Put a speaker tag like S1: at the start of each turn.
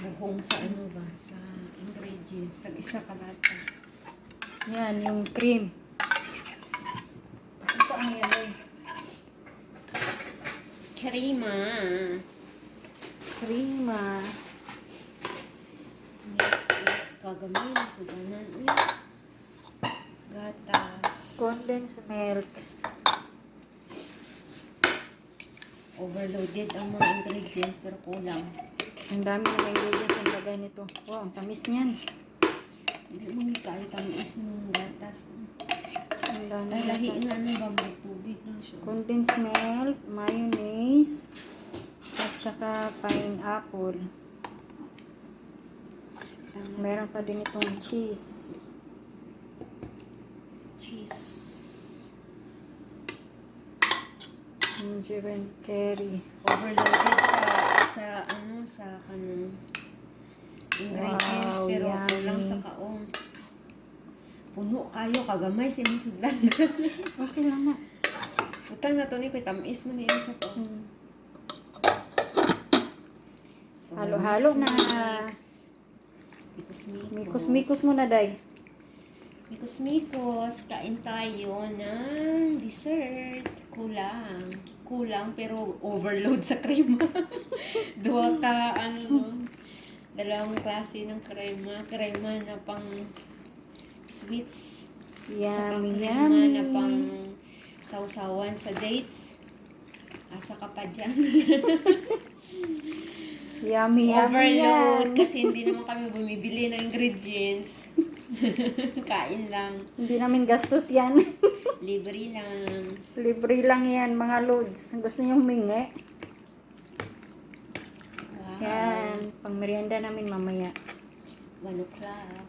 S1: buhong sa ano ba? Sa ingredients. Tag-isa kalata.
S2: Yan, yung cream.
S1: Ito ang yellow. Krema.
S2: Krema.
S1: Next is kagamin. Suganan. Gatas.
S2: Condensed milk.
S1: Overloaded ang mga ingredients pero kulang.
S2: Ang dami ng ingredients ang lagay nito. Wow, ang tamis niyan.
S1: Hindi mo ni kayo tamis ng gatas.
S2: Ang dami
S1: Ay,
S2: ng
S1: lahiin
S2: gatas.
S1: na ano ba? May tubig lang siya.
S2: Condensed milk, mayonnaise, at saka pineapple. Meron pa din itong cheese.
S1: Cheese.
S2: Ginger and curry.
S1: Overloaded sa ano, sa kanang ingredients
S2: Wow,
S1: pero
S2: yummy.
S1: kulang sa kaong. Puno kayo, kagamay si musudlan.
S2: Okay lang na.
S1: Utang na to ni ko'y tamis mo niya sa to. So,
S2: Halo-halo na. Mikos-mikos mo na, day.
S1: Mikos-mikos. Kain tayo ng dessert. Kulang pero overload sa crema. Dua ka, dalawang klase ng crema. Crema na pang sweets. Tsaka
S2: Yummy,
S1: crema
S2: yummy.
S1: na pang sausawan sa dates. Asa ka pa dyan.
S2: Yummy, yummy
S1: Overload
S2: yan.
S1: kasi hindi naman kami bumibili ng ingredients. Kain lang.
S2: Hindi namin gastos yan.
S1: Libre lang.
S2: Libre lang yan, mga loads. Gusto nyo humingi?
S1: Wow.
S2: Yan, pang merienda namin mamaya.
S1: 1 o'clock.